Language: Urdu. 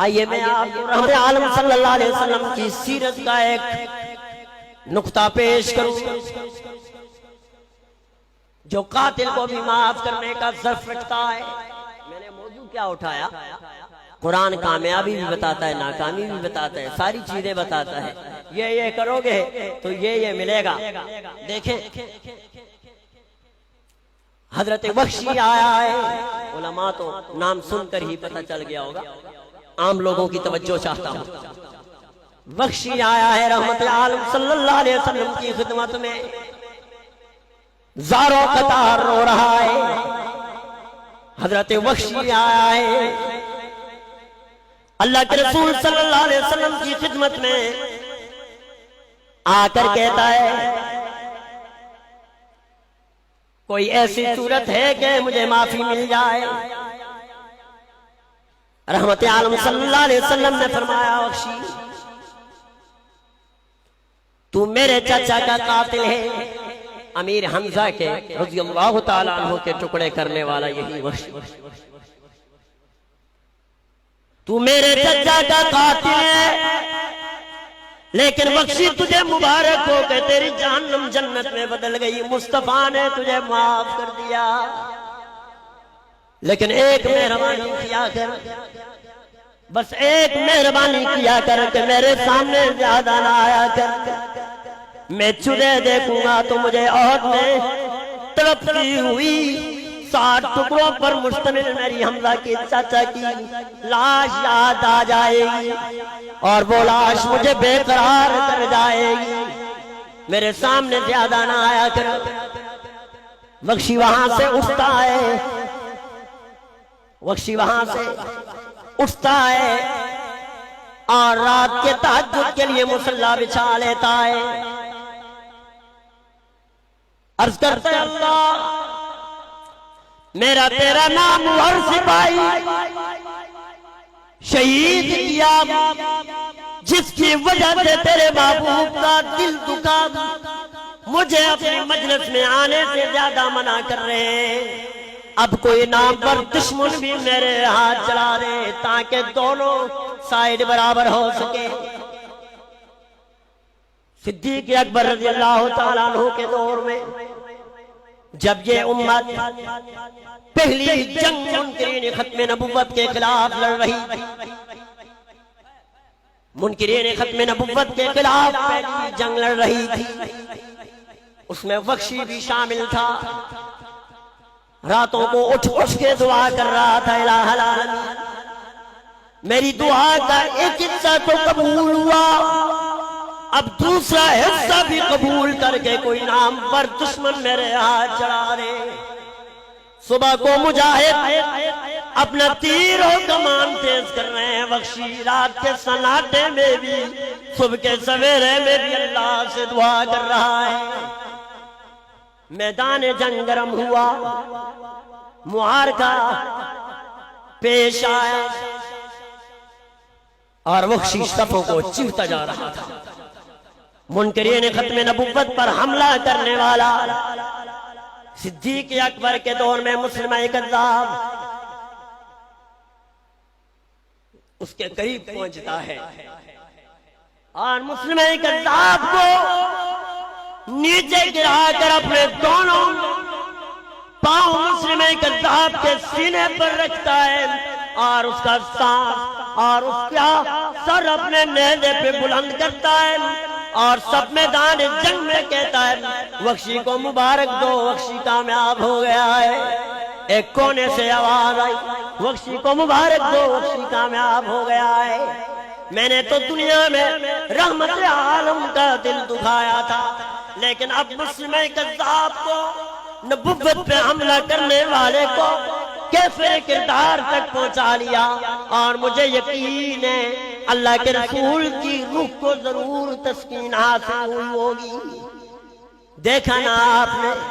آئیے میں آپ کو رحمت عالم صلی اللہ علیہ وسلم کی سیرت کا ایک نقطہ پیش کروں جو قاتل کو بھی معاف کرنے کا ظرف رکھتا ہے۔ میں نے موضوع کیا اٹھایا؟ قرآن کامیابی بھی بتاتا ہے، ناکامی بھی بتاتا ہے، ساری چیزیں بتاتا ہے۔ یہ کرو گے تو یہ ملے گا۔ دیکھیں حضرت وحشی آیا ہے، علماء تو نام سن کر ہی پتہ چل گیا ہوگا، عام لوگوں کی توجہ چاہتا ہوں۔ وحشی آیا ہے رحمت عالم صلی اللہ علیہ وسلم کی خدمت میں، زاروں قطار رو رہا ہے۔ حضرت وحشی آیا ہے اللہ کے رسول صلی اللہ علیہ وسلم کی خدمت میں، آ کر کہتا ہے کوئی ایسی صورت ہے کہ مجھے معافی مل جائے؟ رحمت عالم صلی اللہ علیہ وسلم نے فرمایا وحشی تو میرے چچا کا قاتل ہے، امیر حمزہ کے رضی اللہ تعالیٰ عنہ کے ٹکڑے کرنے والا یہی وحشی، تو میرے چچا کا قاتل ہے، لیکن وحشی تجھے مبارک ہو کہ تیری جہنم جنت میں بدل گئی، مصطفیٰ نے تجھے معاف کر دیا، لیکن ایک مہربانی کیا کر، بس ایک مہربانی کیا کر کہ میرے سامنے زیادہ نہ آیا کر، میں تجھے دیکھوں گا تو مجھے عہد میں تڑپتی ہوئی 60 ٹکڑوں پر مشتمل میری حمزہ کی چچا کی لاش یاد آ جائے گی، اور وہ لاش مجھے بے قرار کر جائے گی، میرے سامنے زیادہ نہ آیا کر۔ وحشی وہاں سے اٹھتا ہے، وحشی وہاں سے اٹھتا ہے اور رات کے تہجد کے لیے مصلی بچھا لیتا ہے، عرض کرتا ہے اللہ میرا تیرا نام ہر سپاہی شہید کیا، جس کی وجہ سے تیرے محبوب کا دل دکھا، مجھے اپنی مجلس میں آنے سے زیادہ منع کر رہے ہیں، اب کوئی نام پر دشمن بھی میرے ہاتھ چلا دے تاکہ دونوں سائیڈ برابر ہو سکے۔ صدیق اکبر رضی اللہ تعالیٰ عنہ کے دور میں جب یہ امت پہلی جنگ منکرین ختم نبوت کے خلاف لڑ رہی تھی، منکرین ختم نبوت کے خلاف پہلی جنگ لڑ رہی تھی، اس میں وحشی بھی شامل تھا، راتوں کو اٹھ کے دعا کر رہا تھا الہ العالمین میری دعا کا ایک حصہ تو قبول ہوا، اب دوسرا حصہ بھی قبول کر کے کوئی نام پر دشمن میرے ہاتھ چڑھا دے۔ صبح کو مجاہد اپنا تیر و کمان تیز کر رہے ہیں، وحشی رات کے سناٹے میں بھی صبح کے سویرے میں بھی اللہ سے دعا کر رہا ہے۔ میدان جنگ گرم ہوا، معرکہ پیش آیا اور وحشی صفوں کو چیرتا جا رہا تھا، منکرین ختم نبوت پر حملہ کرنے والا صدیق اکبر کے دور میں مسلمہ کذاب اس کے قریب پہنچتا ہے اور مسلمہ کذاب کو نیچے گرا کر اپنے دونوں پاؤں مسلمہ کذاب کے سینے پر رکھتا ہے اور اس کا سانس اور اس کا سر اپنے نیزے پہ بلند کرتا ہے اور سب میدان جنگ میں کہتا ہے وحشی کو مبارک دو، وحشی کامیاب ہو گیا ہے۔ ایک کونے سے آواز آئی وحشی کو مبارک دو، وحشی کامیاب ہو گیا ہے۔ میں نے تو دنیا میں رحمت عالم کا دل دکھایا تھا، لیکن اب مسلمہ کذاب کو، نبوت پہ حملہ کرنے والے کو کیفے کردار تک پہنچا لیا، اور مجھے یقین ہے اللہ کے رسول کی روح کو ضرور تسکین حاصل ہوئی ہوگی۔ دیکھا نا آپ نے